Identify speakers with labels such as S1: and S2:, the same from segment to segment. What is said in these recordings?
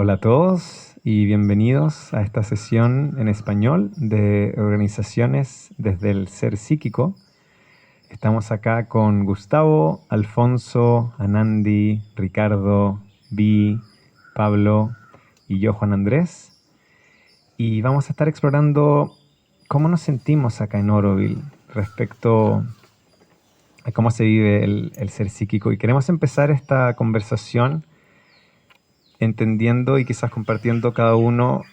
S1: Hola a todos y bienvenidos a esta sesión en español de organizaciones desde el ser psíquico. Estamos acá con Gustavo, Alfonso, Anandi, Ricardo, Vi, Pablo y yo, Juan Andrés. Y vamos a estar explorando cómo nos sentimos acá en Oroville respecto a cómo se vive el ser psíquico. Y queremos empezar esta conversación entendiendo y quizás compartiendo cada uno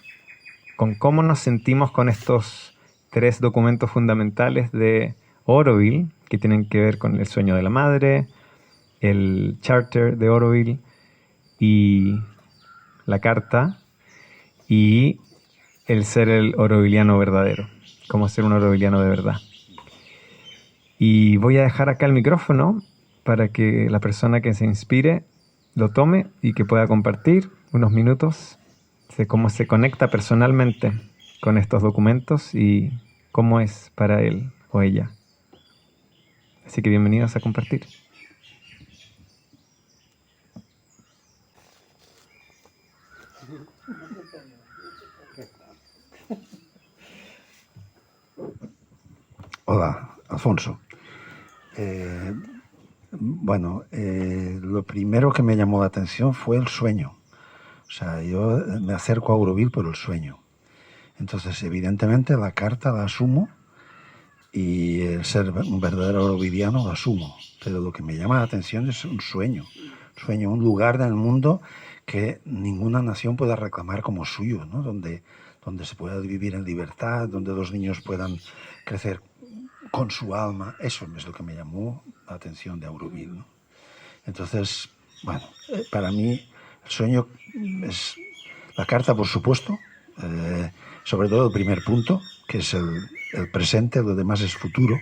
S1: con cómo nos sentimos con estos tres documentos fundamentales de Oroville, que tienen que ver con el sueño de la madre, el charter de Oroville y la carta, y el ser el orovilliano verdadero, cómo ser un orovilliano de verdad. Y voy a dejar acá el micrófono para que la persona que se inspire lo tome y que pueda compartir unos minutos de cómo se conecta personalmente con estos documentos y cómo es para él o ella. Así que bienvenidos a compartir.
S2: Hola, Alfonso. Lo primero que me llamó la atención fue el sueño. O sea, yo me acerco a Auroville por el sueño. Entonces, evidentemente, la carta la asumo y el ser un verdadero orovilliano lo asumo. Pero lo que me llama la atención es un sueño. Un lugar en el mundo que ninguna nación pueda reclamar como suyo, ¿no? Donde se pueda vivir en libertad, donde los niños puedan crecer con su alma. Eso es lo que me llamó la atención de Auroville, ¿no? Entonces, bueno, para mí el sueño es la carta, por supuesto, sobre todo el primer punto, que es el presente, lo demás es futuro.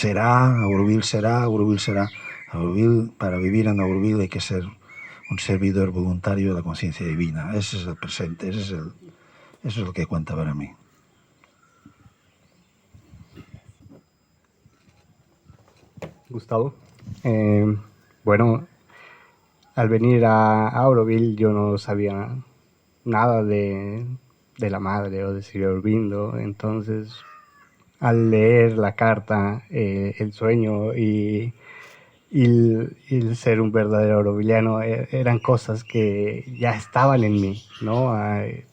S2: Auroville será. Auroville, para vivir en Auroville hay que ser un servidor voluntario de la conciencia divina. Ese es el presente, eso es lo que cuenta para mí.
S3: Gustavo. Bueno, al venir a Auroville yo no sabía nada de la madre o de Sri Aurobindo, entonces al leer la carta, el sueño y el ser un verdadero aurovilliano eran cosas que ya estaban en mí, ¿no? En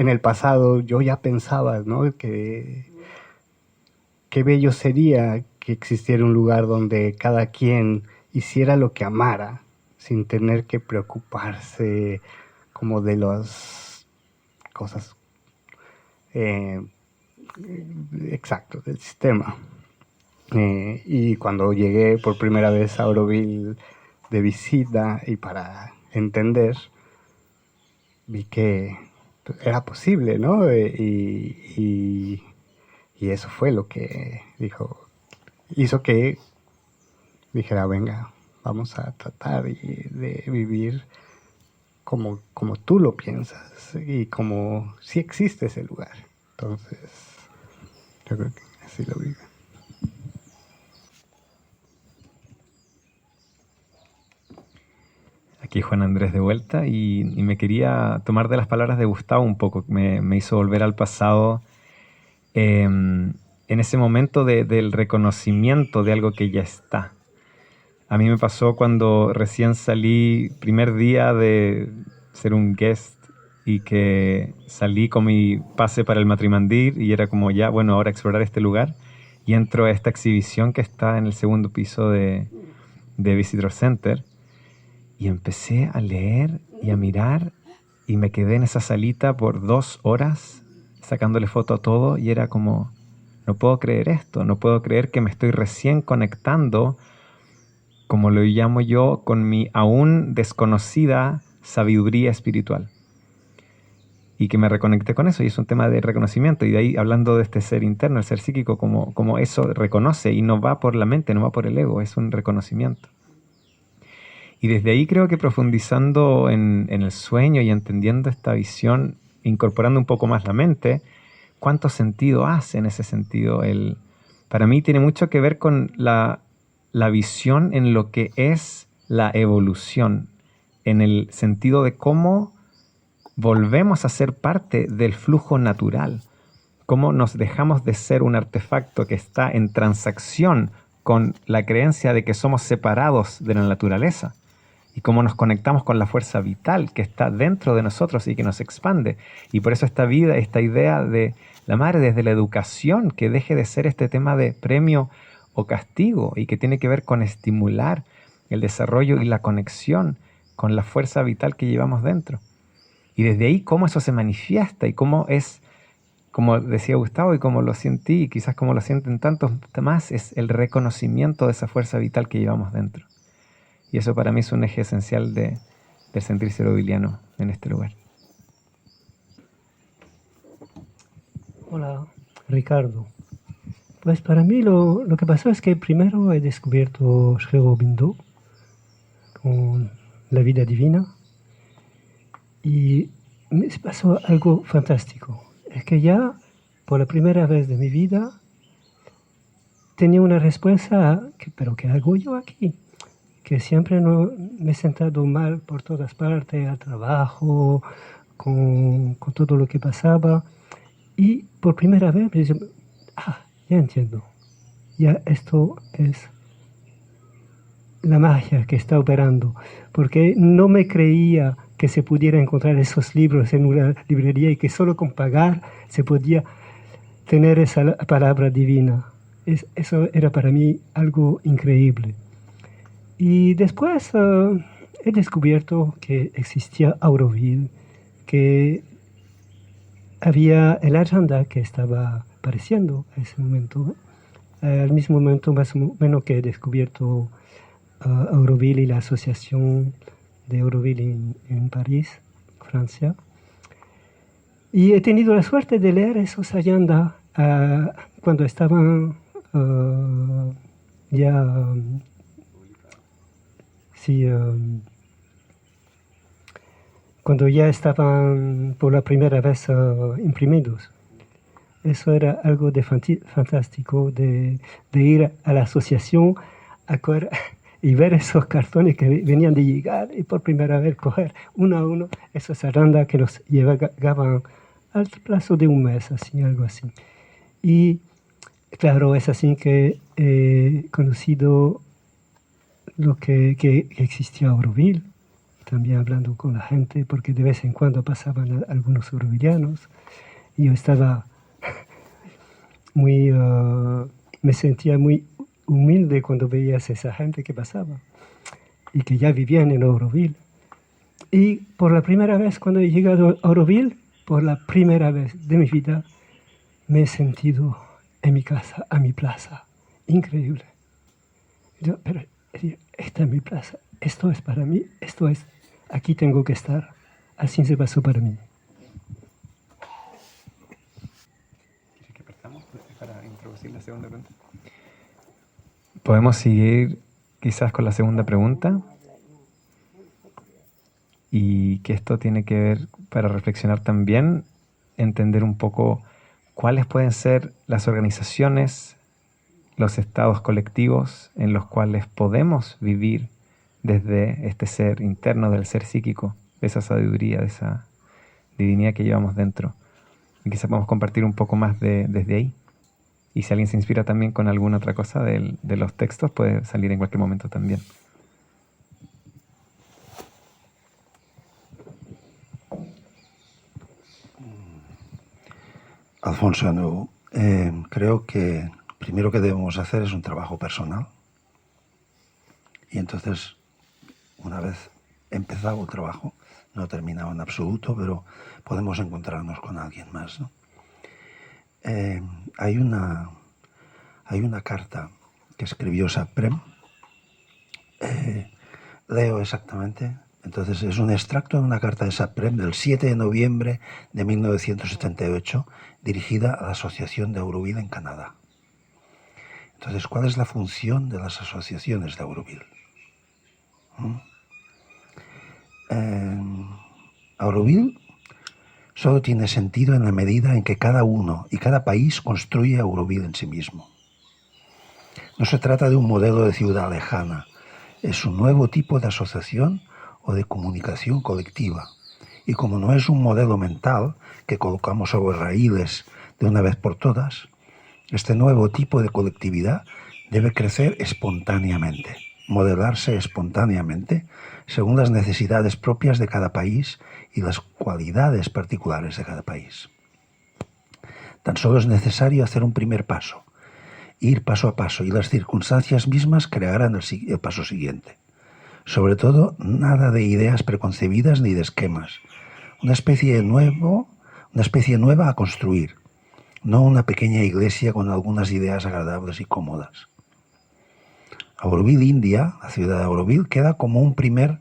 S3: el pasado yo ya pensaba, ¿no? Que qué bello sería que existiera un lugar donde cada quien hiciera lo que amara, sin tener que preocuparse como de las cosas exacto del sistema. Y cuando llegué por primera vez a Auroville de visita y para entender, vi que era posible, ¿no? Y eso fue lo que hizo que dijera, venga, vamos a tratar de vivir como tú lo piensas y como si existe ese lugar. Entonces, yo creo que así lo vive.
S1: Aquí Juan Andrés de vuelta y me quería tomar de las palabras de Gustavo un poco. Me hizo volver al pasado en ese momento del reconocimiento de algo que ya está. A mí me pasó cuando recién salí, primer día de ser un guest, y que salí con mi pase para el Matrimandir y era como ya, bueno, ahora explorar este lugar. Y entro a esta exhibición que está en el segundo piso de Visitor Center y empecé a leer y a mirar y me quedé en esa salita por 2 horas sacándole foto a todo y era como, no puedo creer esto, no puedo creer que me estoy recién conectando, como lo llamo yo, con mi aún desconocida sabiduría espiritual. Y que me reconecté con eso, y es un tema de reconocimiento, y de ahí hablando de este ser interno, el ser psíquico, como eso reconoce, y no va por la mente, no va por el ego, es un reconocimiento. Y desde ahí creo que profundizando en el sueño y entendiendo esta visión, incorporando un poco más la mente, ¿cuánto sentido hace en ese sentido? Para mí tiene mucho que ver con la visión en lo que es la evolución, en el sentido de cómo volvemos a ser parte del flujo natural, cómo nos dejamos de ser un artefacto que está en transacción con la creencia de que somos separados de la naturaleza y cómo nos conectamos con la fuerza vital que está dentro de nosotros y que nos expande. Y por eso esta vida, esta idea de la madre desde la educación, que deje de ser este tema de premio o castigo y que tiene que ver con estimular el desarrollo y la conexión con la fuerza vital que llevamos dentro. Y desde ahí cómo eso se manifiesta y cómo es, como decía Gustavo y como lo sentí y quizás como lo sienten tantos más, es el reconocimiento de esa fuerza vital que llevamos dentro. Y eso para mí es un eje esencial del sentirse aurobiliano en este lugar.
S4: Hola, Ricardo. Pues para mí lo que pasó es que primero he descubierto Sri Aurobindo con la vida divina y me pasó algo fantástico. Es que ya por la primera vez de mi vida tenía una respuesta a, ¿pero qué hago yo aquí? Que siempre no, me he sentado mal por todas partes, al trabajo, con todo lo que pasaba. Y por primera vez me dije, ya entiendo, ya esto es la magia que está operando, porque no me creía que se pudiera encontrar esos libros en una librería y que solo con pagar se podía tener esa palabra divina. Eso era para mí algo increíble. Y después he descubierto que existía Auroville, que había el Ajanda que estaba apareciendo a ese momento, al mismo momento más o menos que he descubierto Auroville y la asociación de Auroville en París, Francia. Y he tenido la suerte de leer esos Ajanda cuando estaban ya... cuando ya estaban por la primera vez imprimidos. Eso era algo de fantástico, de ir a la asociación y ver esos cartones que venían de llegar y por primera vez coger uno a uno esos arandas que nos llegaban al plazo de un mes, así, algo así. Y claro, es así que he conocido lo que existía Auroville, también hablando con la gente, porque de vez en cuando pasaban algunos aurovillianos, y yo estaba me sentía muy humilde cuando veías a esa gente que pasaba, y que ya vivían en Auroville. Y por la primera vez cuando he llegado a Auroville, por la primera vez de mi vida, me he sentido en mi casa, a mi plaza. Increíble. Pero esta es mi plaza, esto es para mí, aquí tengo que estar. Así se pasó para mí.
S1: ¿Quieres que partamos para introducir la segunda pregunta? Podemos seguir quizás con la segunda pregunta, y que esto tiene que ver, para reflexionar también, entender un poco cuáles pueden ser las organizaciones, los estados colectivos en los cuales podemos vivir desde este ser interno del ser psíquico, de esa sabiduría, de esa divinidad que llevamos dentro. Y quizás podamos compartir un poco más desde ahí. Y si alguien se inspira también con alguna otra cosa de los textos, puede salir en cualquier momento también.
S2: Alfonso, de nuevo, creo que primero que debemos hacer es un trabajo personal. Y entonces, una vez empezado el trabajo, no terminado en absoluto, pero podemos encontrarnos con alguien más, ¿no? Hay una carta que escribió Saprem, leo exactamente. Entonces es un extracto de una carta de Saprem del 7 de noviembre de 1978, dirigida a la Asociación de Auroville en Canadá. Entonces, ¿cuál es la función de las asociaciones de Auroville? Auroville solo tiene sentido en la medida en que cada uno y cada país construye Auroville en sí mismo. No se trata de un modelo de ciudad lejana, es un nuevo tipo de asociación o de comunicación colectiva. Y como no es un modelo mental que colocamos sobre raíles de una vez por todas, este nuevo tipo de colectividad debe crecer espontáneamente, modelarse espontáneamente según las necesidades propias de cada país y las cualidades particulares de cada país. Tan solo es necesario hacer un primer paso, ir paso a paso, y las circunstancias mismas crearán el paso siguiente. Sobre todo, nada de ideas preconcebidas ni de esquemas. Una especie nueva a construir, no una pequeña iglesia con algunas ideas agradables y cómodas. Auroville, India, la ciudad de Auroville, queda como un primer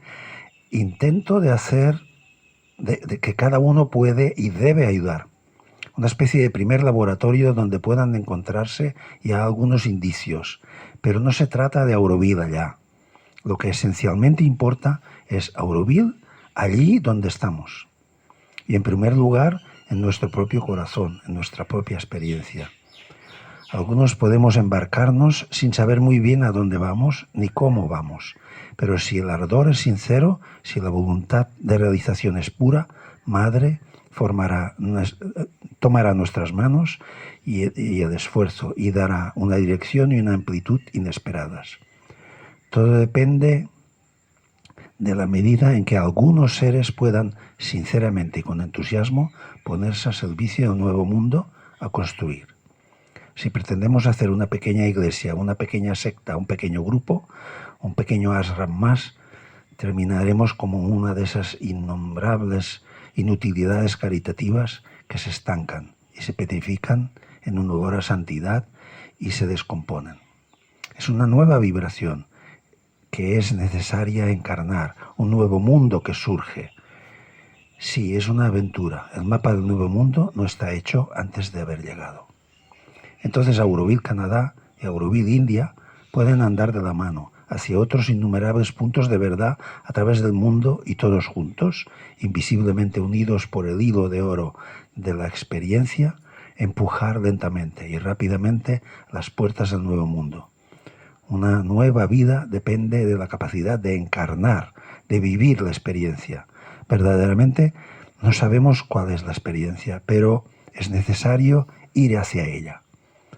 S2: intento de hacer de que cada uno puede y debe ayudar. Una especie de primer laboratorio donde puedan encontrarse ya algunos indicios. Pero no se trata de Auroville allá. Lo que esencialmente importa es Auroville allí donde estamos. Y en primer lugar, en nuestro propio corazón, en nuestra propia experiencia. Algunos podemos embarcarnos sin saber muy bien a dónde vamos ni cómo vamos. Pero si el ardor es sincero, si la voluntad de realización es pura, Madre tomará nuestras manos y el esfuerzo y dará una dirección y una amplitud inesperadas. Todo depende de la medida en que algunos seres puedan, sinceramente y con entusiasmo, ponerse al servicio de un nuevo mundo a construir. Si pretendemos hacer una pequeña iglesia, una pequeña secta, un pequeño grupo, un pequeño ashram más, terminaremos como una de esas innombrables inutilidades caritativas que se estancan y se petrifican en un olor a santidad y se descomponen. Es una nueva vibración que es necesaria encarnar, un nuevo mundo que surge. Sí, es una aventura. El mapa del nuevo mundo no está hecho antes de haber llegado. Entonces Auroville, Canadá y Auroville, India, pueden andar de la mano hacia otros innumerables puntos de verdad a través del mundo y todos juntos, invisiblemente unidos por el hilo de oro de la experiencia, empujar lentamente y rápidamente las puertas del nuevo mundo. Una nueva vida depende de la capacidad de encarnar, de vivir la experiencia. Verdaderamente no sabemos cuál es la experiencia, pero es necesario ir hacia ella.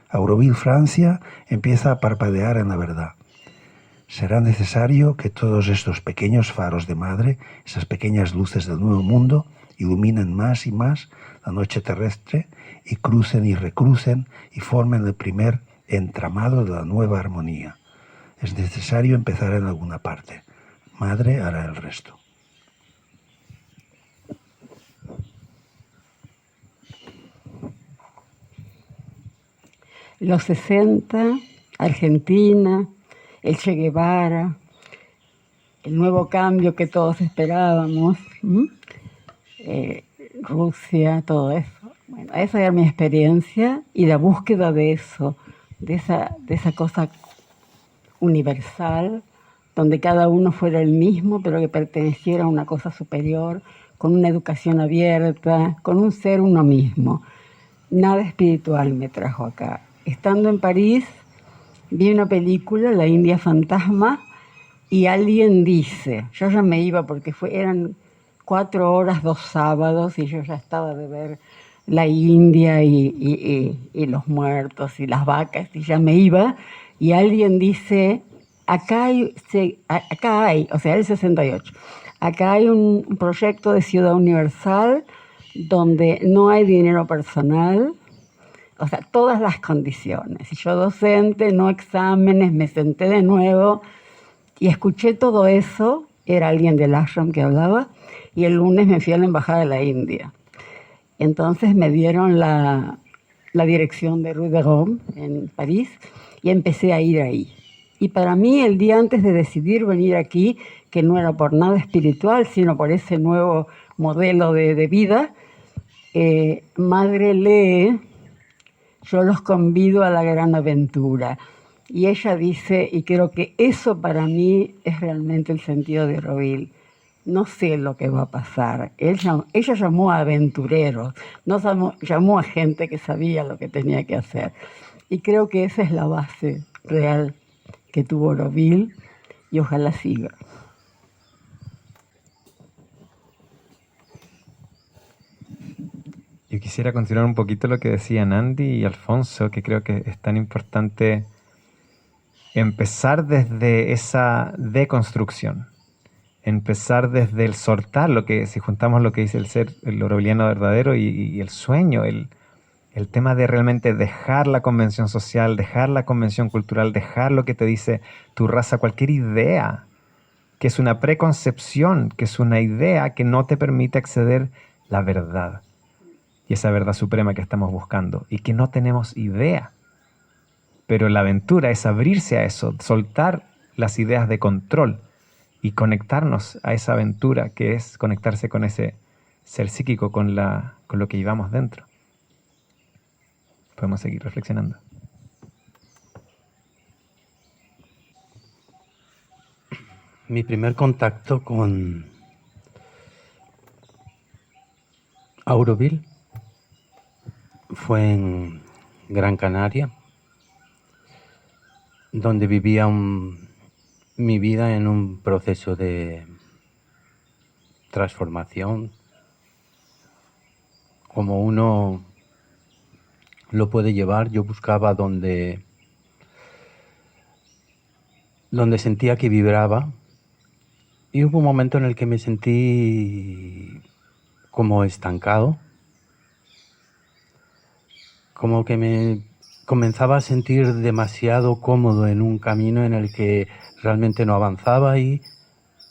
S2: Auroville, Francia, empieza a parpadear en la verdad. Será necesario que todos estos pequeños faros de madre, esas pequeñas luces del nuevo mundo, iluminen más y más la noche terrestre y crucen y recrucen y formen el primer entramado de la nueva armonía. Es necesario empezar en alguna parte. Madre hará el resto.
S5: Los 60, Argentina, el Che Guevara, el nuevo cambio que todos esperábamos, Rusia, todo eso. Bueno, esa era mi experiencia y la búsqueda de eso, de esa cosa universal, donde cada uno fuera el mismo, pero que perteneciera a una cosa superior, con una educación abierta, con un ser uno mismo. Nada espiritual me trajo acá. Estando en París, vi una película, La India Fantasma, y alguien dice, yo ya me iba porque eran 4 horas, 2 sábados, y yo ya estaba de ver la India y los muertos y las vacas, y ya me iba, y alguien dice, acá hay, o sea, el 68, acá hay un proyecto de ciudad universal donde no hay dinero personal, o sea, todas las condiciones. Y yo docente, no exámenes, me senté de nuevo y escuché todo eso, era alguien del ashram que hablaba, y el lunes me fui a la Embajada de la India. Entonces me dieron la dirección de Rue de Rome en París y empecé a ir ahí. Y para mí, el día antes de decidir venir aquí, que no era por nada espiritual, sino por ese nuevo modelo de vida, Madre lee, yo los convido a la gran aventura. Y ella dice, y creo que eso para mí es realmente el sentido de Auroville. No sé lo que va a pasar. Ella llamó a aventureros, no llamó a gente que sabía lo que tenía que hacer. Y creo que esa es la base real que tuvo Auroville y ojalá siga.
S1: quisiera continuar un poquito lo que decían Andy y Alfonso, que creo que es tan importante empezar desde esa deconstrucción, empezar desde el soltar, lo que, si juntamos lo que dice el ser, el orwelliano verdadero y el sueño, el tema de realmente dejar la convención social, dejar la convención cultural, dejar lo que te dice tu raza, cualquier idea, que es una preconcepción, que es una idea que no te permite acceder a la verdad. Y esa verdad suprema que estamos buscando y que no tenemos idea. Pero la aventura es abrirse a eso, soltar las ideas de control y conectarnos a esa aventura que es conectarse con ese ser psíquico, con lo que llevamos dentro. Podemos seguir reflexionando.
S6: Mi primer contacto con Auroville fue en Gran Canaria, donde vivía mi vida en un proceso de transformación, como uno lo puede llevar. Yo buscaba donde sentía que vibraba, y hubo un momento en el que me sentí como estancado, como que me comenzaba a sentir demasiado cómodo en un camino en el que realmente no avanzaba, y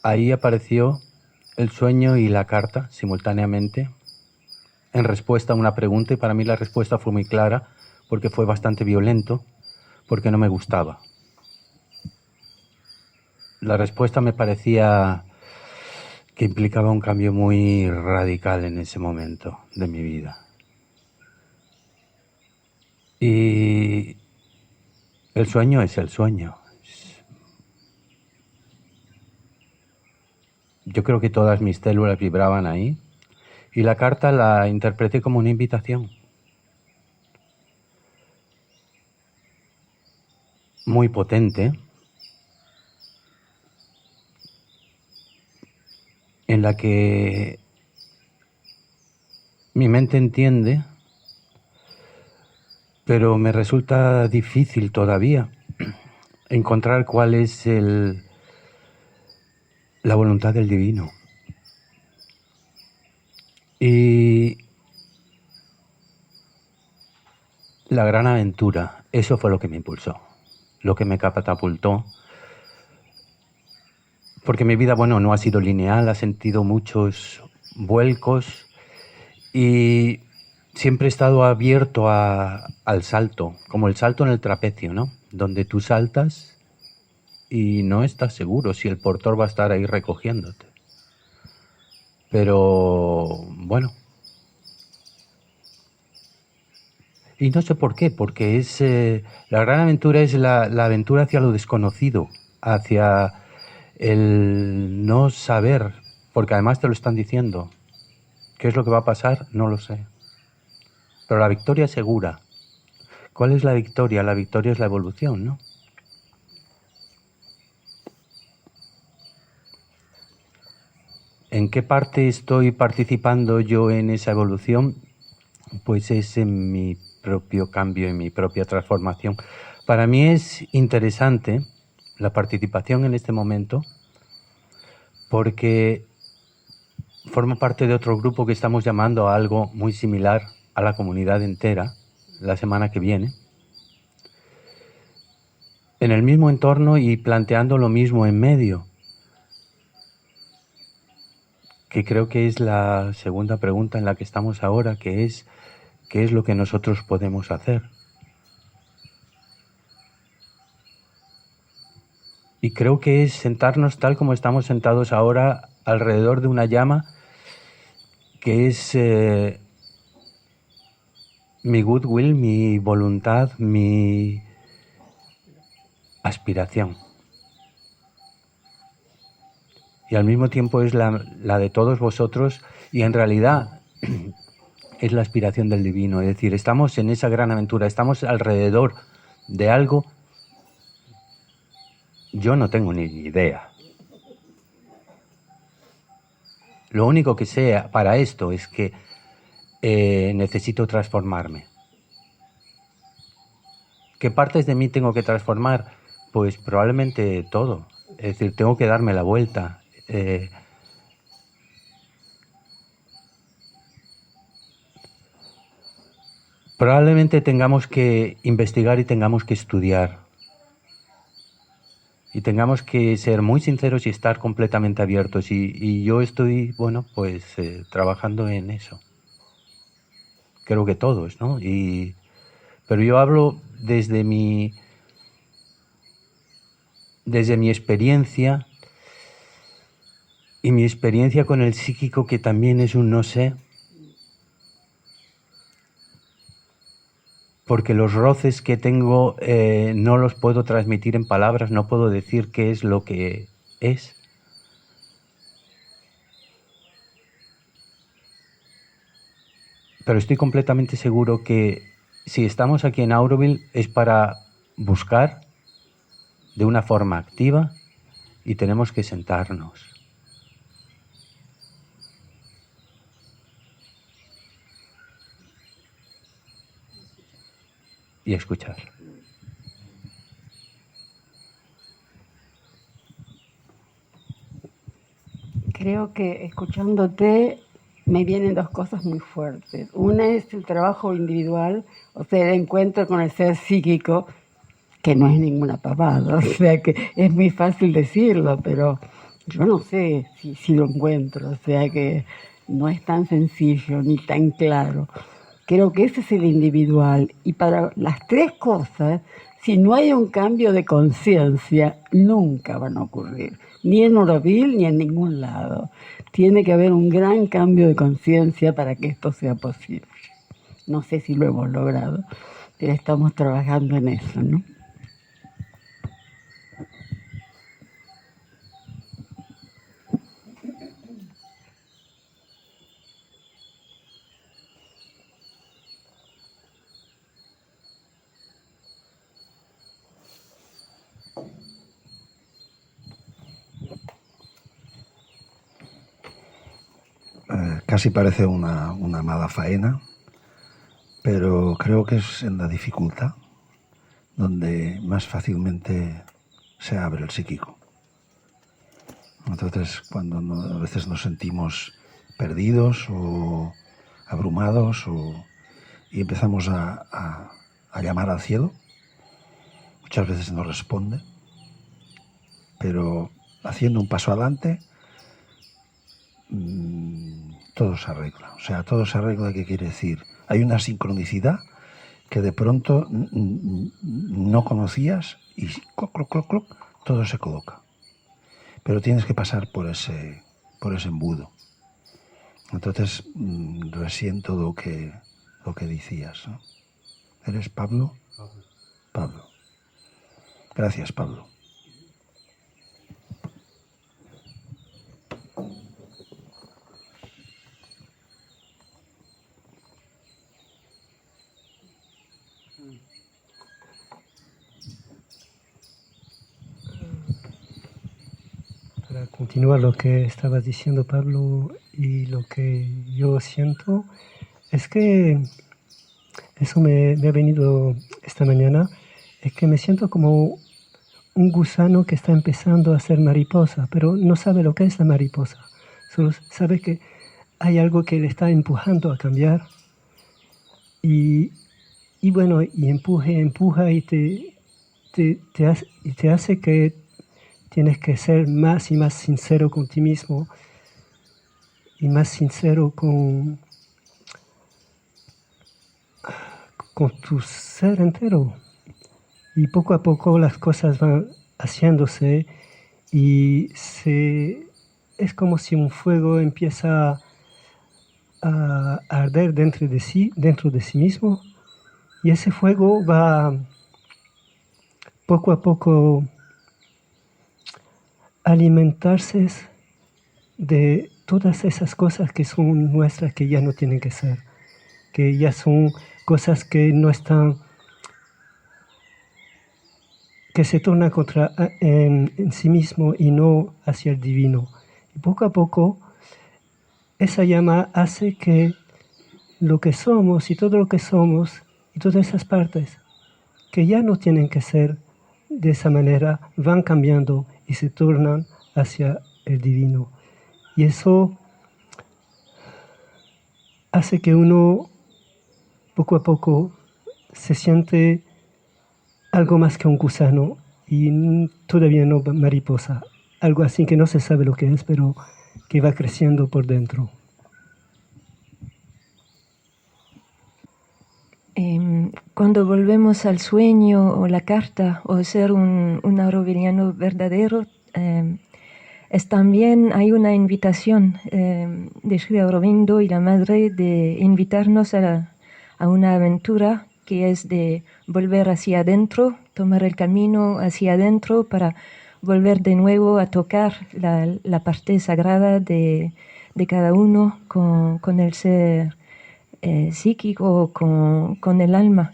S6: ahí apareció el sueño y la carta simultáneamente en respuesta a una pregunta, y para mí la respuesta fue muy clara, porque fue bastante violento, porque no me gustaba. La respuesta me parecía que implicaba un cambio muy radical en ese momento de mi vida. Y el sueño es el sueño. Yo creo que todas mis células vibraban ahí, y la carta la interpreté como una invitación. Muy potente, en la que mi mente entiende, pero me resulta difícil todavía encontrar cuál es la voluntad del divino. Y la gran aventura, eso fue lo que me impulsó, lo que me catapultó. Porque mi vida, bueno, no ha sido lineal, ha sentido muchos vuelcos, y siempre he estado abierto al salto, como el salto en el trapecio, ¿no? Donde tú saltas y no estás seguro si el portor va a estar ahí recogiéndote. Pero, bueno. Y no sé por qué, porque es la gran aventura es la aventura hacia lo desconocido, hacia el no saber, porque además te lo están diciendo. ¿Qué es lo que va a pasar? No lo sé. Pero la victoria es segura. ¿Cuál es la victoria? La victoria es la evolución, ¿no? ¿En qué parte estoy participando yo en esa evolución? Pues es en mi propio cambio, en mi propia transformación. Para mí es interesante la participación en este momento, porque formo parte de otro grupo que estamos llamando a algo muy similar a la comunidad entera la semana que viene, en el mismo entorno y planteando lo mismo en medio, que creo que es la segunda pregunta en la que estamos ahora, que es ¿qué es lo que nosotros podemos hacer? Y creo que es sentarnos tal como estamos sentados ahora alrededor de una llama, que es mi goodwill, mi voluntad, mi aspiración. Y al mismo tiempo es la de todos vosotros, y en realidad es la aspiración del divino. Es decir, estamos en esa gran aventura, estamos alrededor de algo. Yo no tengo ni idea. Lo único que sé para esto es que necesito transformarme. ¿Qué partes de mí tengo que transformar? Pues probablemente todo. Es decir, tengo que darme la vuelta. Probablemente tengamos que investigar y tengamos que estudiar. Y tengamos que ser muy sinceros y estar completamente abiertos. Y yo estoy, bueno, pues trabajando en eso. Creo que todos, ¿no? Pero yo hablo desde mi experiencia, y mi experiencia con el psíquico, que también es un no sé, porque los roces que tengo no los puedo transmitir en palabras, no puedo decir qué es lo que es. Pero estoy completamente seguro que si estamos aquí en Auroville es para buscar de una forma activa y tenemos que sentarnos. Y escuchar.
S5: Creo que escuchándote me vienen dos cosas muy fuertes. Una es el trabajo individual, o sea, el encuentro con el ser psíquico, que no es ninguna pavada, o sea que es muy fácil decirlo, pero yo no sé si lo encuentro, o sea que no es tan sencillo ni tan claro. Creo que ese es el individual. Y para las tres cosas, si no hay un cambio de conciencia, nunca van a ocurrir. Ni en Auroville ni en ningún lado. Tiene que haber un gran cambio de conciencia para que esto sea posible. No sé si lo hemos logrado, pero estamos trabajando en eso, ¿no?
S2: Casi parece una mala faena, pero creo que es en la dificultad donde más fácilmente se abre el psíquico. Entonces, cuando a veces nos sentimos perdidos o abrumados y empezamos a llamar al cielo, muchas veces no responde, pero haciendo un paso adelante, todo se arregla. O sea, todo se arregla, ¿qué quiere decir? Hay una sincronicidad que de pronto no conocías y cloc, cloc, cloc, cloc, todo se coloca. Pero tienes que pasar por ese embudo. Entonces, resiento lo que decías, ¿no? ¿Eres Pablo? Pablo. Gracias, Pablo.
S4: Para continuar lo que estabas diciendo, Pablo, y lo que yo siento, es que eso me ha venido esta mañana, es que me siento como un gusano que está empezando a ser mariposa, pero no sabe lo que es la mariposa, solo sabe que hay algo que le está empujando a cambiar, y bueno, y empuja y te hace que tienes que ser más y más sincero con ti mismo y más sincero con tu ser entero. Y poco a poco las cosas van haciéndose y es como si un fuego empieza a arder dentro de sí mismo, y ese fuego va poco a poco alimentarse de todas esas cosas que son nuestras, que ya no tienen que ser, que ya son cosas que no están, que se tornan en sí mismo y no hacia el divino. Y poco a poco esa llama hace que lo que somos y todo lo que somos y todas esas partes que ya no tienen que ser de esa manera, van cambiando y se tornan hacia el divino. Y eso hace que uno poco a poco se siente algo más que un gusano y todavía no mariposa, algo así que no se sabe lo que es, pero que va creciendo por dentro.
S7: Cuando volvemos al sueño o la carta o ser un auroviliano verdadero, también hay una invitación de Sri Aurobindo y la Madre de invitarnos a una aventura que es de volver hacia adentro, tomar el camino hacia adentro para volver de nuevo a tocar la parte sagrada de cada uno con el ser psíquico, con el alma.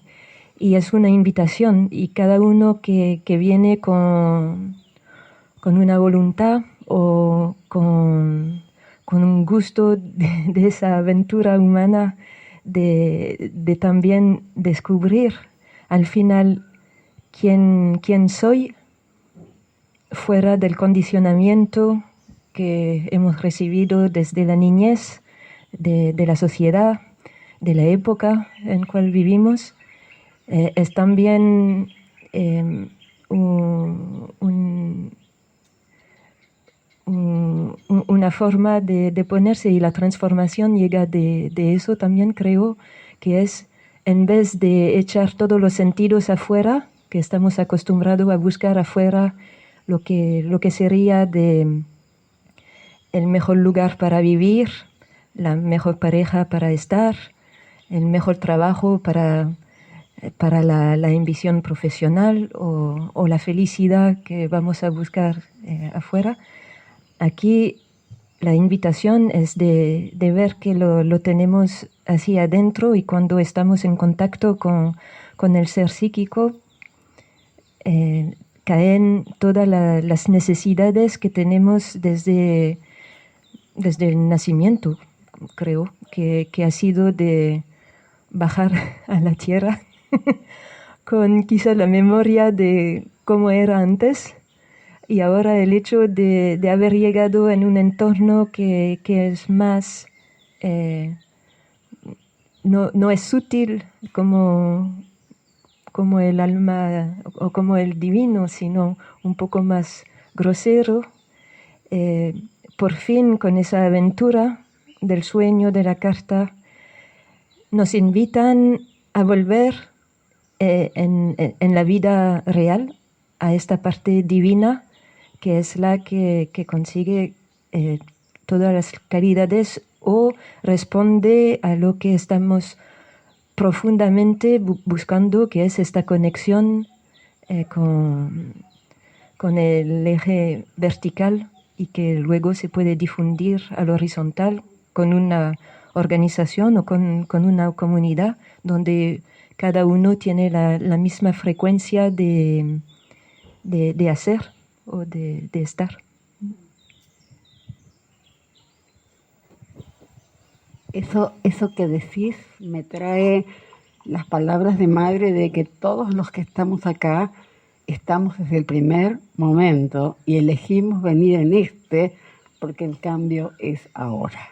S7: Y es una invitación, y cada uno que viene con una voluntad o con un gusto de esa aventura humana de también descubrir al final quién soy fuera del condicionamiento que hemos recibido desde la niñez, de la sociedad, de la época en la cual vivimos. Es también una forma de ponerse, y la transformación llega de eso también, creo, que es en vez de echar todos los sentidos afuera, que estamos acostumbrados a buscar afuera lo que sería el mejor lugar para vivir, la mejor pareja para estar, el mejor trabajo para la ambición profesional o la felicidad que vamos a buscar afuera. Aquí la invitación es de ver que lo tenemos así adentro, y cuando estamos en contacto con el ser psíquico, caen todas las necesidades que tenemos desde el nacimiento, creo, que ha sido de bajar a la tierra con quizá la memoria de cómo era antes, y ahora el hecho de haber llegado en un entorno que es más, no es sutil como el alma o como el divino, sino un poco más grosero. Por fin, con esa aventura del sueño, de la carta, nos invitan a volver en la vida real a esta parte divina, que es la que consigue todas las caridades o responde a lo que estamos profundamente buscando, que es esta conexión con el eje vertical, y que luego se puede difundir al horizontal con una organización o con una comunidad donde cada uno tiene la misma frecuencia de hacer o de estar.
S5: Eso que decís me trae las palabras de madre de que todos los que estamos acá estamos desde el primer momento y elegimos venir en porque el cambio es ahora.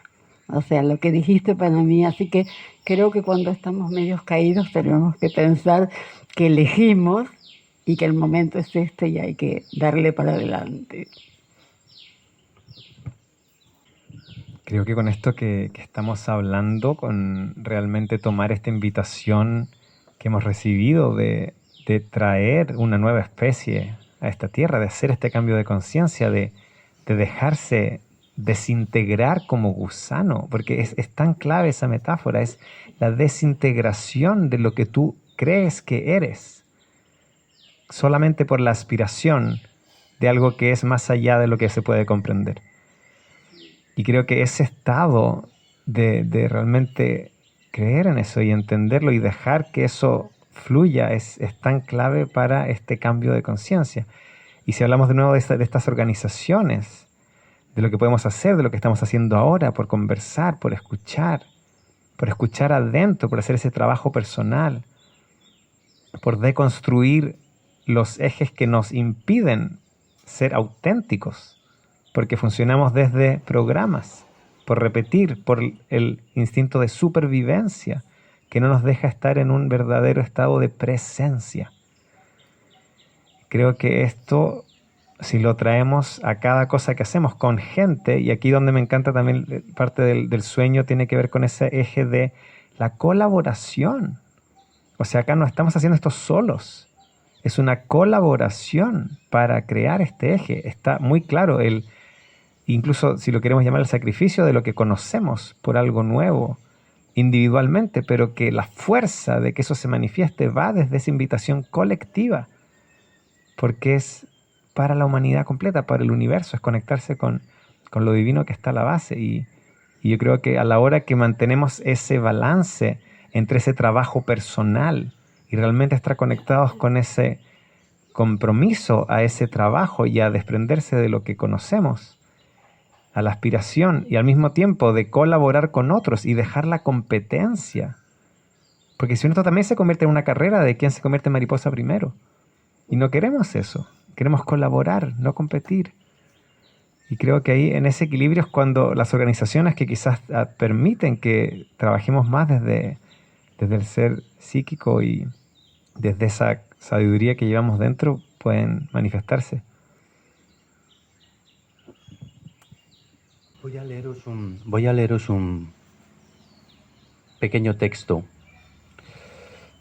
S5: O sea, lo que dijiste para mí, así que creo que cuando estamos medios caídos tenemos que pensar que elegimos y que el momento es y hay que darle para adelante.
S1: Creo que con esto que estamos hablando, con realmente tomar esta invitación que hemos recibido de traer una nueva especie a esta tierra, de hacer este cambio de conciencia, de dejarse desintegrar como gusano, porque es tan clave esa metáfora, es la desintegración de lo que tú crees que eres, solamente por la aspiración de algo que es más allá de lo que se puede comprender. Y creo que ese estado de realmente creer en eso y entenderlo y dejar que eso fluya es tan clave para este cambio de conciencia. Y si hablamos de nuevo de estas organizaciones, de lo que podemos hacer, de lo que estamos haciendo ahora, por conversar, por escuchar, por escuchar adentro, por hacer ese trabajo personal, por deconstruir los ejes que nos impiden ser auténticos, porque funcionamos desde programas, por repetir, por el instinto de supervivencia, que no nos deja estar en un verdadero estado de presencia. Creo que esto, si lo traemos a cada cosa que hacemos con gente, y aquí donde me encanta también parte del sueño, tiene que ver con ese eje de la colaboración. O sea, acá no estamos haciendo esto solos. Es una colaboración para crear este eje. Está muy claro, incluso si lo queremos llamar el sacrificio de lo que conocemos por algo nuevo, individualmente, pero que la fuerza de que eso se manifieste va desde esa invitación colectiva, porque es para la humanidad completa, para el universo, es conectarse con lo divino que está a la base. Y yo creo que a la hora que mantenemos ese balance entre ese trabajo personal y realmente estar conectados con ese compromiso a ese trabajo y a desprenderse de lo que conocemos, a la aspiración y al mismo tiempo de colaborar con otros y dejar la competencia. Porque si no, esto también se convierte en una carrera de quién se convierte en mariposa primero. Y no queremos eso. Queremos colaborar, no competir. Y creo que ahí en ese equilibrio es cuando las organizaciones que quizás permiten que trabajemos más desde el ser psíquico y desde esa sabiduría que llevamos dentro pueden manifestarse.
S6: Voy a leeros un pequeño texto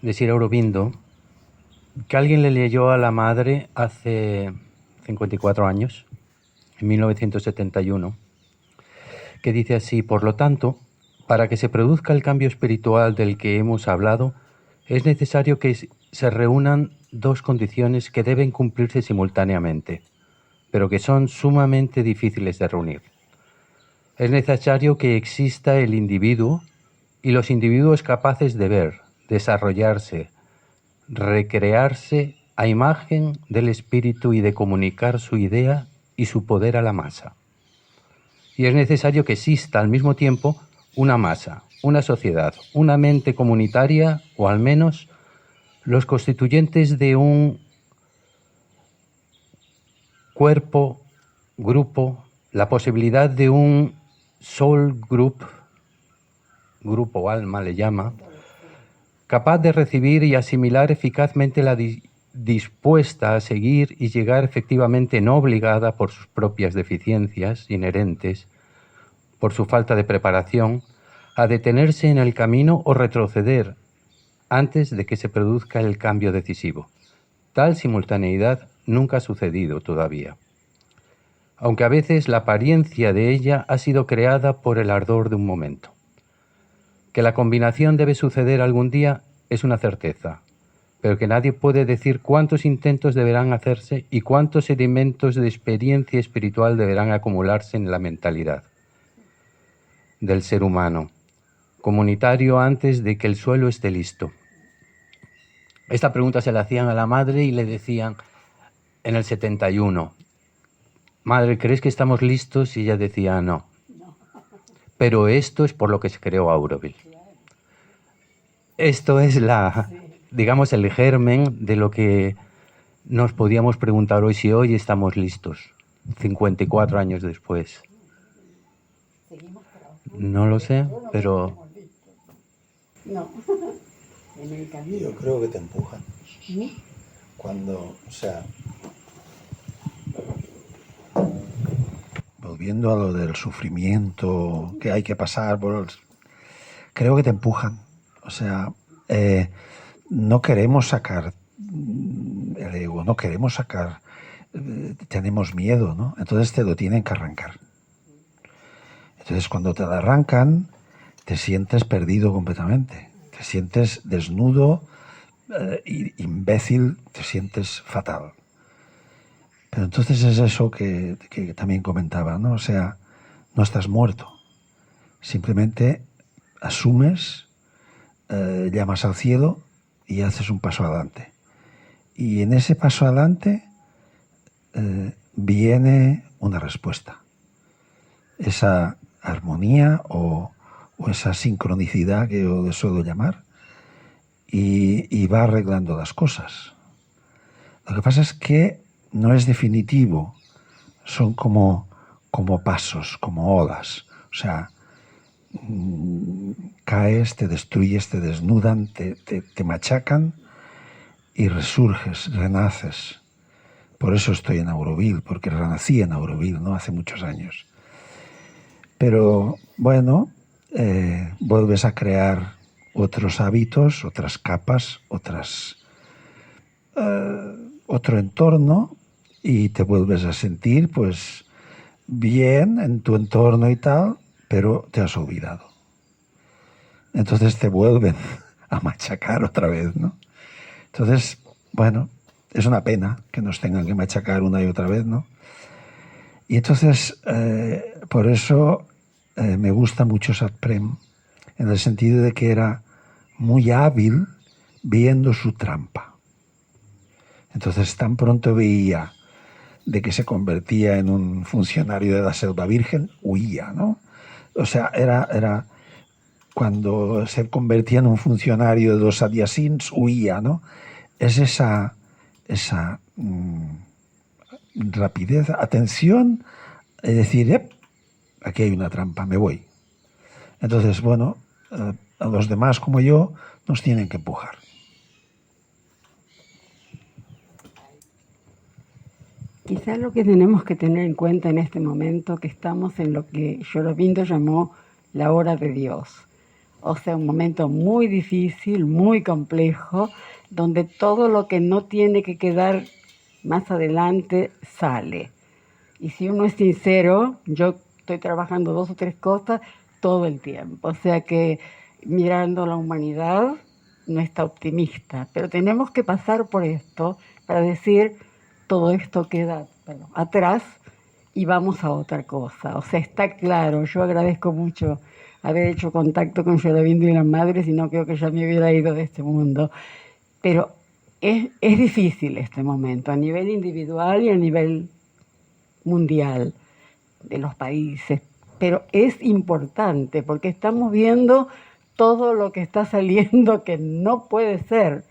S6: de Sri Aurobindo que alguien le leyó a la madre hace 54 años, en 1971, que dice así: por lo tanto, para que se produzca el cambio espiritual del que hemos hablado, es necesario que se reúnan dos condiciones que deben cumplirse simultáneamente, pero que son sumamente difíciles de reunir. Es necesario que exista el individuo y los individuos capaces de ver, desarrollarse, recrearse a imagen del espíritu y de comunicar su idea y su poder a la masa. Y es necesario que exista al mismo tiempo una masa, una sociedad, una mente comunitaria, o al menos los constituyentes de un cuerpo, grupo, la posibilidad de un soul group, grupo alma le llama, capaz de recibir y asimilar eficazmente la dispuesta a seguir y llegar efectivamente no obligada por sus propias deficiencias inherentes, por su falta de preparación, a detenerse en el camino o retroceder antes de que se produzca el cambio decisivo. Tal simultaneidad nunca ha sucedido todavía, aunque a veces la apariencia de ella ha sido creada por el ardor de un momento. Que la combinación debe suceder algún día es una certeza, pero que nadie puede decir cuántos intentos deberán hacerse y cuántos sedimentos de experiencia espiritual deberán acumularse en la mentalidad del ser humano, comunitario, antes de que el suelo esté listo. Esta pregunta se la hacían a la madre y le decían en el 71, madre, ¿crees que estamos listos? Y ella decía, no. Pero esto es por lo que se creó Auroville. Esto es digamos, el germen de lo que nos podíamos preguntar hoy, si hoy estamos listos, 54 años después. No lo sé, pero...
S5: No, en el camino.
S2: Yo creo que te empujan. Cuando, o sea, volviendo a lo del sufrimiento que hay que pasar por, creo que te empujan. O sea, no queremos sacar el ego, no queremos sacar, tenemos miedo, ¿no? Entonces te lo tienen que arrancar. Entonces cuando te lo arrancan, te sientes perdido completamente, te sientes desnudo, imbécil, te sientes fatal. Pero entonces es eso que también comentaba, ¿no? O sea, no estás muerto, simplemente asumes, llamas al cielo y haces un paso adelante. Y en ese paso adelante viene una respuesta. Esa armonía o o esa sincronicidad que yo suelo llamar, y va arreglando las cosas. Lo que pasa es que no es definitivo, son como pasos, como olas. O sea, caes, te destruyes, te desnudan, te machacan y resurges, renaces. Por eso estoy en Auroville, porque renací en Auroville, ¿no? Hace muchos años. Pero bueno, vuelves a crear otros hábitos, otras capas, otro entorno, y te vuelves a sentir pues bien en tu entorno y tal, pero te has olvidado. Entonces te vuelven a machacar otra vez, ¿no? Entonces, bueno, es una pena que nos tengan que machacar una y otra vez, ¿no? Y entonces, por eso me gusta mucho Satprem, en el sentido de que era muy hábil viendo su trampa. Entonces, tan pronto veía de que se convertía en un funcionario de la Selva Virgen, huía, ¿no? O sea, era cuando se convertía en un funcionario de los Adiasins, huía, ¿no? Es esa rapidez, atención, es decir, aquí hay una trampa, me voy. Entonces, bueno, a los demás como yo nos tienen que empujar.
S5: Quizás lo que tenemos que tener en cuenta en este momento que estamos en lo que Sri Aurobindo llamó la hora de Dios. O sea, un momento muy difícil, muy complejo, donde todo lo que no tiene que quedar más adelante sale. Y si uno es sincero, yo estoy trabajando 2 o 3 cosas todo el tiempo. O sea que mirando la humanidad no está optimista. Pero tenemos que pasar por esto para decir, todo esto queda atrás y vamos a otra cosa. O sea, está claro, yo agradezco mucho haber hecho contacto con Sri Aurobindo y las madres, y no creo que ya me hubiera ido de este mundo. Pero es difícil este momento, a nivel individual y a nivel mundial de los países. Pero es importante porque estamos viendo todo lo que está saliendo que no puede ser.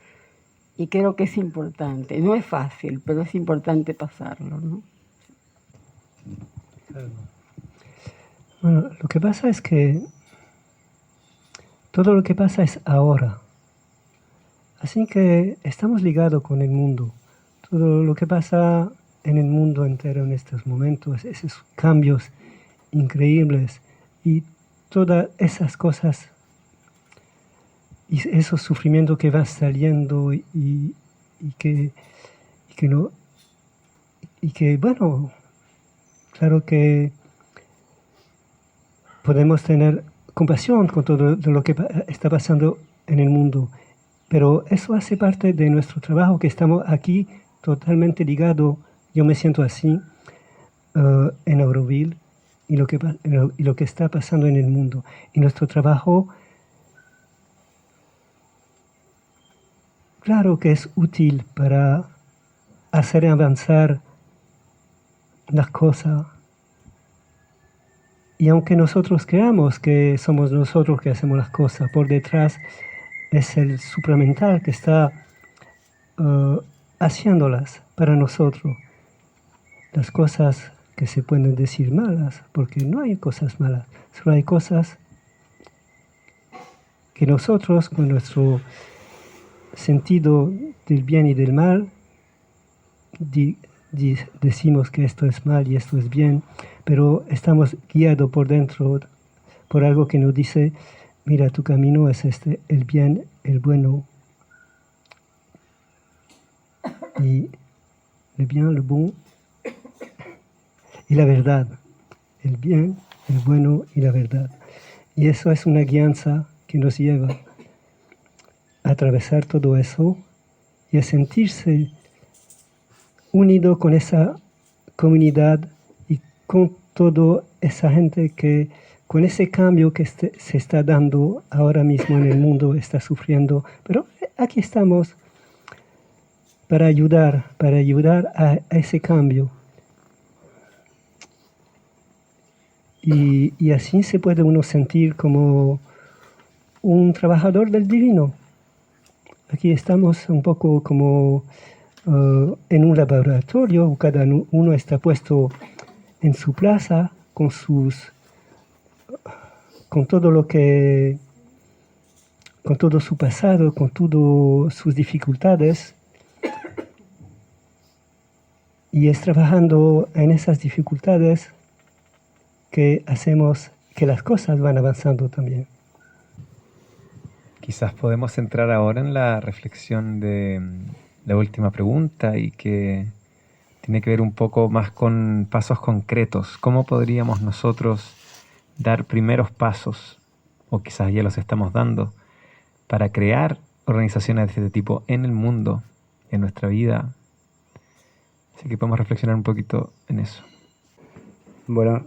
S5: Y creo que es importante. No es fácil, pero es importante pasarlo, ¿no?
S4: Bueno, lo que pasa es que todo lo que pasa es ahora. Así que estamos ligados con el mundo. Todo lo que pasa en el mundo entero en estos momentos, esos cambios increíbles y todas esas cosas y esos sufrimientos que van saliendo y que bueno, claro que podemos tener compasión con todo lo que está pasando en el mundo, pero eso hace parte de nuestro trabajo, que estamos aquí totalmente ligados. Yo me siento así en Auroville y lo que está pasando en el mundo. Y nuestro trabajo, claro que es útil para hacer avanzar las cosas. Y aunque nosotros creamos que somos nosotros que hacemos las cosas, por detrás es el supramental que está haciéndolas para nosotros. Las cosas que se pueden decir malas, porque no hay cosas malas, solo hay cosas que nosotros, con nuestro sentido del bien y del mal, decimos que esto es mal y esto es bien, pero estamos guiados por dentro por algo que nos dice, mira, tu camino es este, el bien, el bueno, y el bien, el bon, y la verdad, el bien, el bueno y la verdad. Y eso es una guianza que nos lleva a atravesar todo eso y a sentirse unido con esa comunidad y con toda esa gente que, con ese cambio que se está dando ahora mismo en el mundo, está sufriendo. Pero aquí estamos para ayudar a ese cambio. y así se puede uno sentir como un trabajador del divino. Aquí estamos un poco como en un laboratorio, cada uno está puesto en su plaza con todo lo que, con todo su pasado, con todas sus dificultades, y es trabajando en esas dificultades que hacemos que las cosas van avanzando también.
S1: Quizás podemos entrar ahora en la reflexión de la última pregunta y que tiene que ver un poco más con pasos concretos. ¿Cómo podríamos nosotros dar primeros pasos, o quizás ya los estamos dando, para crear organizaciones de este tipo en el mundo, en nuestra vida? Así que podemos reflexionar un poquito en eso.
S3: Bueno,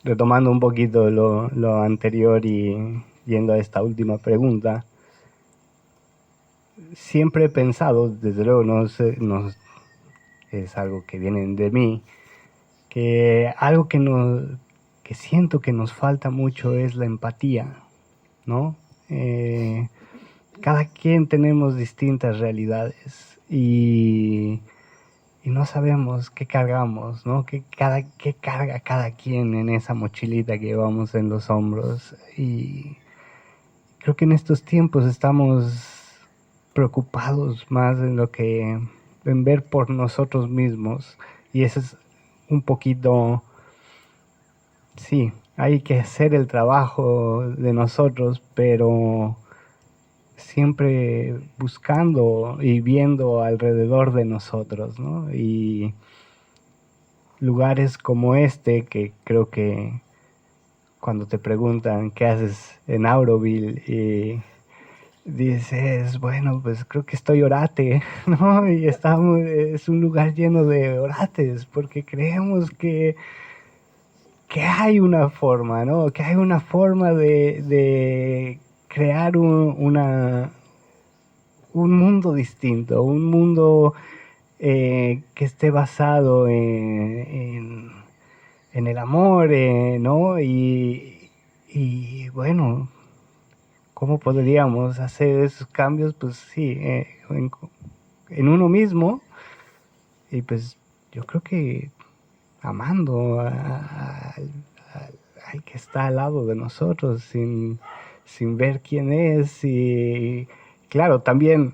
S3: retomando un poquito lo anterior y yendo a esta última pregunta, siempre he pensado, desde luego no es algo que viene de mí, que algo que siento que nos falta mucho es la empatía, ¿no? Cada quien tenemos distintas realidades y no sabemos qué cargamos, ¿no? Qué carga cada quien en esa mochilita que llevamos en los hombros. Y creo que en estos tiempos estamos preocupados más en ver por nosotros mismos, y eso es un poquito, sí, hay que hacer el trabajo de nosotros, pero siempre buscando y viendo alrededor de nosotros, ¿no? Y lugares como este, que creo que cuando te preguntan qué haces en Auroville y dices, bueno, pues creo que estoy orate, ¿no? Y es un lugar lleno de orates, porque creemos que hay una forma, ¿no? Que hay una forma de crear un mundo distinto, un mundo que esté basado en el amor, ¿no? Y bueno, ¿cómo podríamos hacer esos cambios? Pues sí, en uno mismo, y pues yo creo que amando al que está al lado de nosotros, sin ver quién es, y claro, también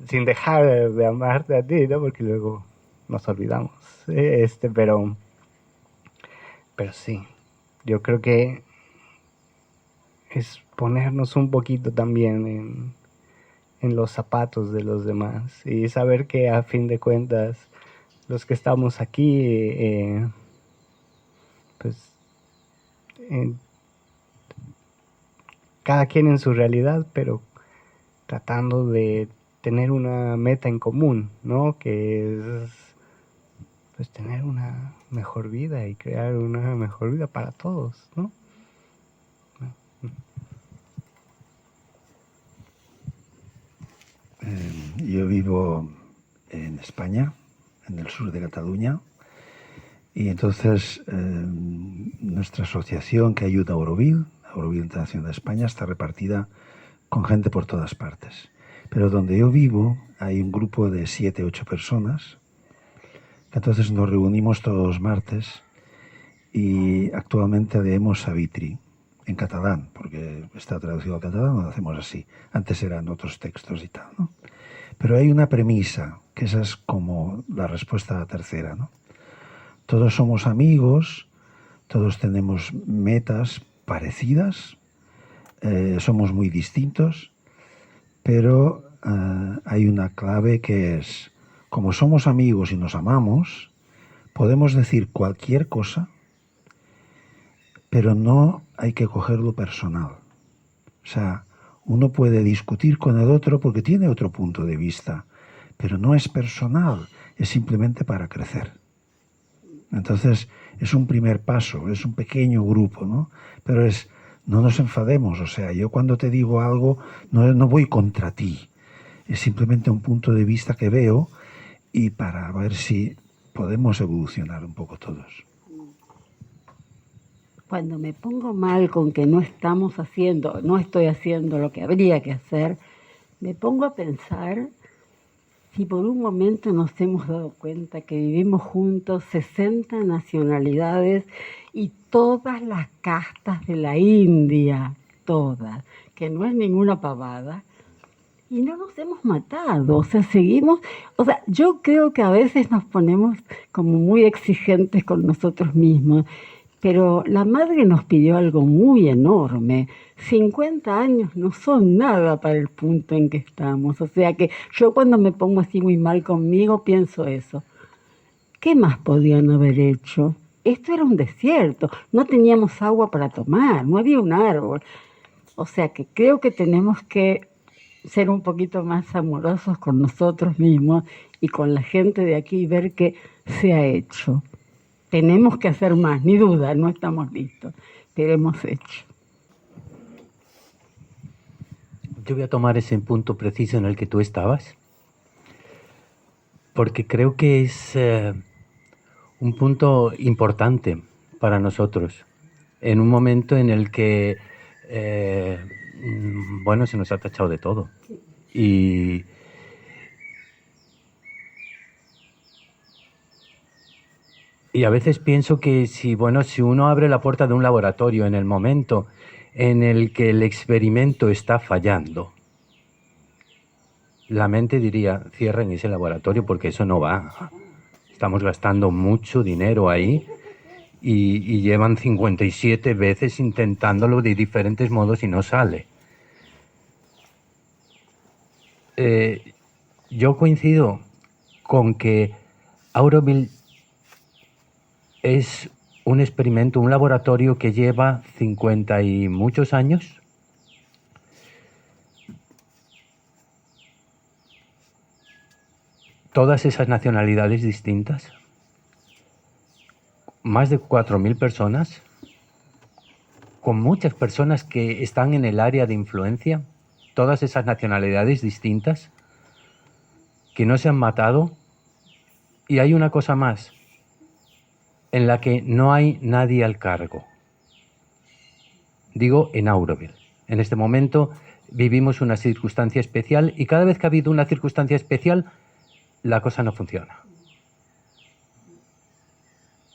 S3: sin dejar de amarte a ti, ¿no? Porque luego nos olvidamos, pero sí, yo creo que es ponernos un poquito también en los zapatos de los demás y saber que a fin de cuentas los que estamos aquí, pues cada quien en su realidad, pero tratando de tener una meta en común, ¿no? Que es pues tener una mejor vida y crear una mejor vida para todos, ¿no?
S2: Yo vivo en España, en el sur de Cataluña, y entonces nuestra asociación que ayuda a Auroville Internacional de España, está repartida con gente por todas partes. Pero donde yo vivo hay un grupo de 7, 8 personas, entonces nos reunimos todos los martes y actualmente leemos Savitri en catalán, porque está traducido al catalán, lo hacemos así. Antes eran otros textos y tal, ¿no? Pero hay una premisa, que esa es como la respuesta a la tercera, ¿no? Todos somos amigos, todos tenemos metas parecidas, somos muy distintos, pero hay una clave que es, como somos amigos y nos amamos, podemos decir cualquier cosa, pero no hay que cogerlo personal. O sea, uno puede discutir con el otro porque tiene otro punto de vista, pero no es personal, es simplemente para crecer. Entonces, es un primer paso, es un pequeño grupo, ¿no? Pero no nos enfademos, o sea, yo cuando te digo algo, no voy contra ti, es simplemente un punto de vista que veo y para ver si podemos evolucionar un poco todos.
S5: Cuando me pongo mal con que no estoy haciendo lo que habría que hacer, me pongo a pensar si por un momento nos hemos dado cuenta que vivimos juntos 60 nacionalidades y todas las castas de la India, todas, que no es ninguna pavada, y no nos hemos matado, yo creo que a veces nos ponemos como muy exigentes con nosotros mismos, pero la madre nos pidió algo muy enorme. 50 años no son nada para el punto en que estamos. O sea que yo cuando me pongo así muy mal conmigo pienso eso. ¿Qué más podían haber hecho? Esto era un desierto, no teníamos agua para tomar, no había un árbol. O sea que creo que tenemos que ser un poquito más amorosos con nosotros mismos y con la gente de aquí y ver qué se ha hecho. Tenemos que hacer más, ni duda, no estamos listos, pero hemos hecho.
S6: Yo voy a tomar ese punto preciso en el que tú estabas, porque creo que es un punto importante para nosotros, en un momento en el que, se nos ha tachado de todo. Y a veces pienso que si uno abre la puerta de un laboratorio en el momento en el que el experimento está fallando, la mente diría, cierren ese laboratorio porque eso no va. Estamos gastando mucho dinero ahí y llevan 57 veces intentándolo de diferentes modos y no sale. Yo coincido con que Auroville es un experimento, un laboratorio que lleva 50 y muchos años. Todas esas nacionalidades distintas, más de 4.000 personas, con muchas personas que están en el área de influencia, todas esas nacionalidades distintas, que no se han matado. Y hay una cosa más, en la que no hay nadie al cargo. Digo, en Auroville. En este momento vivimos una circunstancia especial y cada vez que ha habido una circunstancia especial, la cosa no funciona.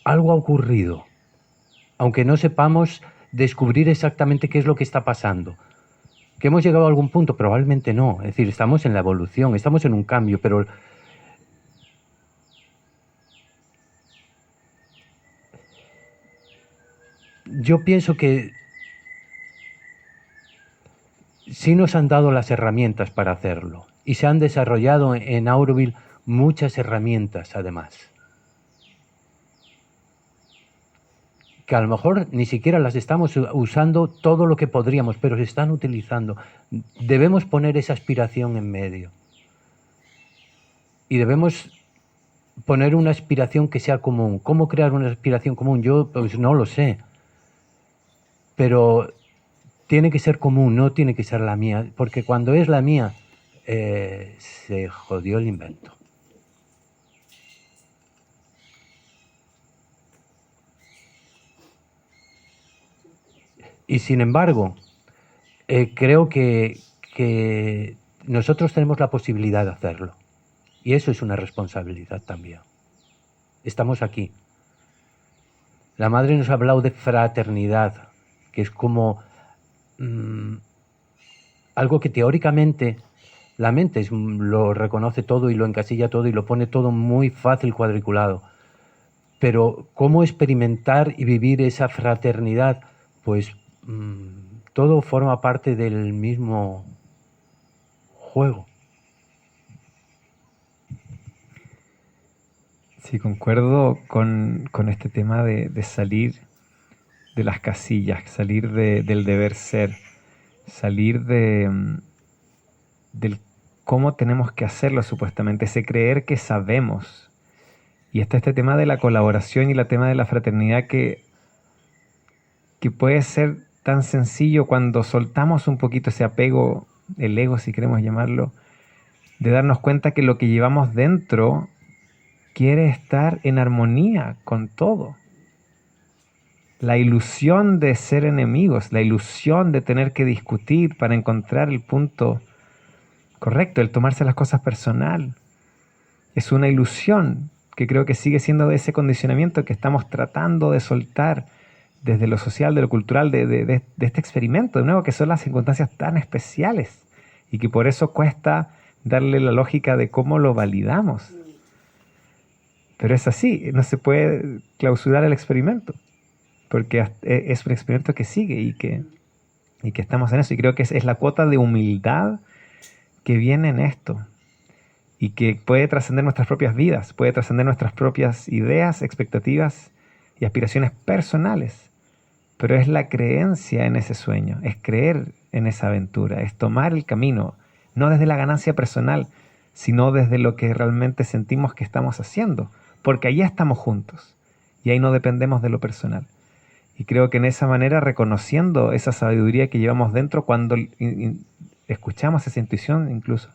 S6: Algo ha ocurrido, aunque no sepamos descubrir exactamente qué es lo que está pasando. ¿Que hemos llegado a algún punto? Probablemente no. Es decir, estamos en la evolución, estamos en un cambio, pero yo pienso que sí nos han dado las herramientas para hacerlo y se han desarrollado en Auroville muchas herramientas además, que a lo mejor ni siquiera las estamos usando todo lo que podríamos, pero se están utilizando. Debemos poner esa aspiración en medio y debemos poner una aspiración que sea común. ¿Cómo crear una aspiración común? Yo pues no lo sé. Pero tiene que ser común, no tiene que ser la mía, porque cuando es la mía, se jodió el invento. Y sin embargo, creo que nosotros tenemos la posibilidad de hacerlo. Y eso es una responsabilidad también. Estamos aquí. La madre nos ha hablado de fraternidad, que es como algo que teóricamente la mente lo reconoce todo y lo encasilla todo y lo pone todo muy fácil cuadriculado. Pero ¿cómo experimentar y vivir esa fraternidad? Pues todo forma parte del mismo juego.
S1: Sí, concuerdo con este tema de salir de las casillas, salir del deber ser, salir del cómo tenemos que hacerlo supuestamente, ese creer que sabemos. Y está este tema de la colaboración y el tema de la fraternidad que puede ser tan sencillo cuando soltamos un poquito ese apego, el ego si queremos llamarlo, de darnos cuenta que lo que llevamos dentro quiere estar en armonía con todo. la ilusión de ser enemigos, la ilusión de tener que discutir para encontrar el punto correcto, el tomarse las cosas personal. Es una ilusión que creo que sigue siendo de ese condicionamiento que estamos tratando de soltar desde lo social, de lo cultural, de este experimento, de nuevo, que son las circunstancias tan especiales y que por eso cuesta darle la lógica de cómo lo validamos. Pero es así, no se puede clausurar el experimento, porque es un experimento que sigue y que estamos en eso. Y creo que es la cuota de humildad que viene en esto y que puede trascender nuestras propias vidas, puede trascender nuestras propias ideas, expectativas y aspiraciones personales. Pero es la creencia en ese sueño, es creer en esa aventura, es tomar el camino, no desde la ganancia personal, sino desde lo que realmente sentimos que estamos haciendo, porque allí estamos juntos y ahí no dependemos de lo personal. Y creo que en esa manera, reconociendo esa sabiduría que llevamos dentro, cuando escuchamos esa intuición incluso,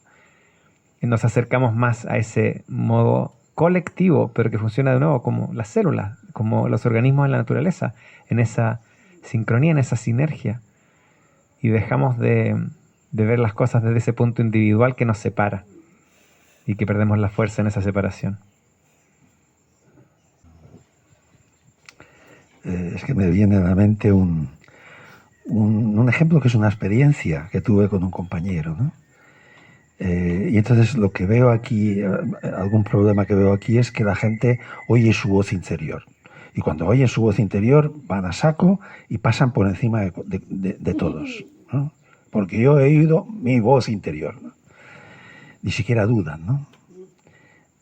S1: nos acercamos más a ese modo colectivo, pero que funciona de nuevo como las células, como los organismos en la naturaleza, en esa sincronía, en esa sinergia. Y dejamos de ver las cosas desde ese punto individual que nos separa y que perdemos la fuerza en esa separación.
S2: Es que me viene a la mente un ejemplo que es una experiencia que tuve con un compañero, ¿no? Y entonces lo que veo aquí, algún problema que veo aquí es que la gente oye su voz interior. Y cuando oyen su voz interior van a saco y pasan por encima de todos, ¿no? Porque yo he oído mi voz interior, ¿no? Ni siquiera dudan, ¿no?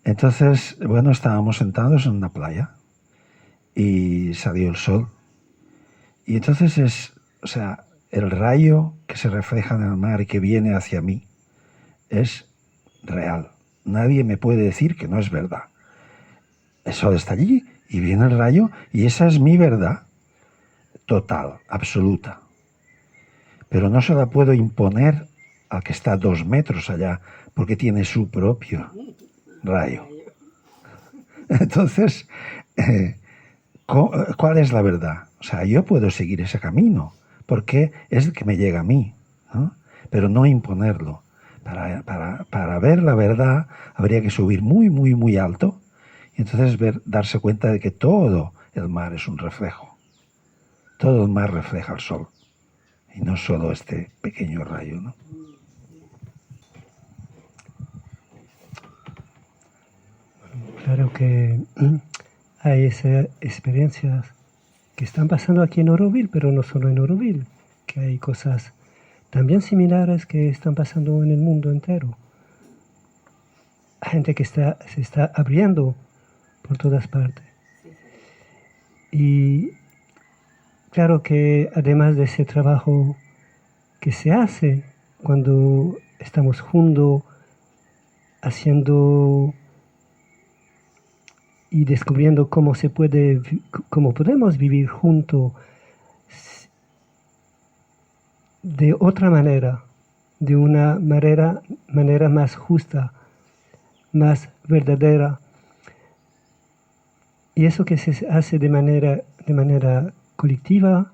S2: Entonces, bueno, estábamos sentados en una playa y salió el sol. Y entonces el rayo que se refleja en el mar y que viene hacia mí es real. Nadie me puede decir que no es verdad. El sol está allí y viene el rayo y esa es mi verdad total, absoluta. Pero no se la puedo imponer al que está 2 metros allá porque tiene su propio rayo. Entonces, ¿cuál es la verdad? O sea, yo puedo seguir ese camino porque es el que me llega a mí, ¿no? Pero no imponerlo. Para ver la verdad habría que subir muy, muy, muy alto y entonces darse cuenta de que todo el mar es un reflejo. Todo el mar refleja el sol y no solo este pequeño rayo, ¿no?
S4: Claro que hay esas experiencias que están pasando aquí en Auroville, pero no solo en Auroville, que hay cosas también similares que están pasando en el mundo entero. Gente que se está abriendo por todas partes. Y claro que además de ese trabajo que se hace cuando estamos juntos haciendo y descubriendo cómo podemos vivir juntos de otra manera, de una manera más justa, más verdadera. Y eso que se hace de manera colectiva,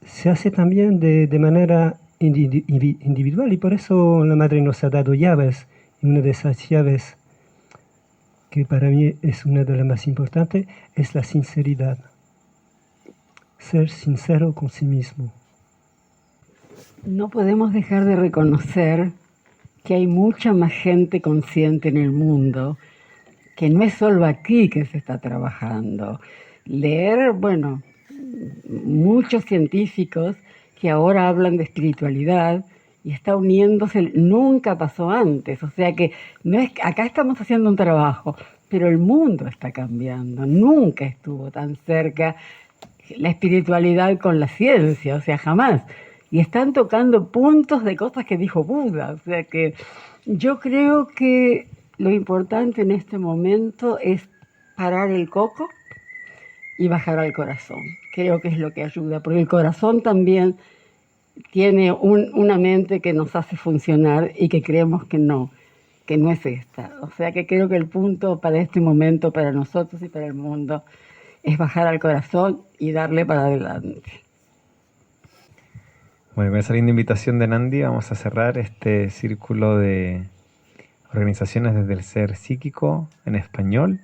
S4: se hace también de manera individual. Y por eso la Madre nos ha dado llaves. Y una de esas llaves, que para mí es una de las más importantes, es la sinceridad. Ser sincero con sí mismo.
S5: No podemos dejar de reconocer que hay mucha más gente consciente en el mundo, que no es solo aquí que se está trabajando. Leer, bueno, muchos científicos que ahora hablan de espiritualidad y está uniéndose, nunca pasó antes. O sea que no es, acá estamos haciendo un trabajo, pero el mundo está cambiando. Nunca estuvo tan cerca la espiritualidad con la ciencia, o sea, jamás. Y están tocando puntos de cosas que dijo Buda. O sea que yo creo que lo importante en este momento es parar el coco y bajar al corazón. Creo que es lo que ayuda, porque el corazón también tiene una mente que nos hace funcionar y que creemos que no es esta. O sea que creo que el punto para este momento, para nosotros y para el mundo, es bajar al corazón y darle para adelante.
S1: Bueno, con esa linda invitación de Nandi vamos a cerrar este círculo de organizaciones desde el ser psíquico en español.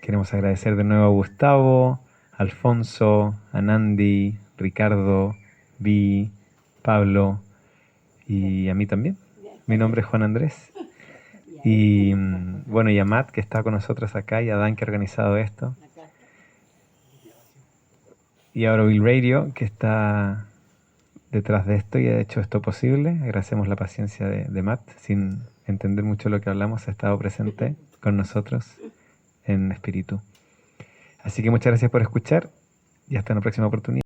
S1: Queremos agradecer de nuevo a Gustavo, a Alfonso, a Nandi, Ricardo, Vi, Pablo y a mí también. Mi nombre es Juan Andrés. Y bueno, y a Matt, que está con nosotros acá, y a Dan, que ha organizado esto. Y a Auroville Radio, que está detrás de esto y ha hecho esto posible. Agradecemos la paciencia de Matt, sin entender mucho lo que hablamos, ha estado presente con nosotros en espíritu. Así que muchas gracias por escuchar y hasta una próxima oportunidad.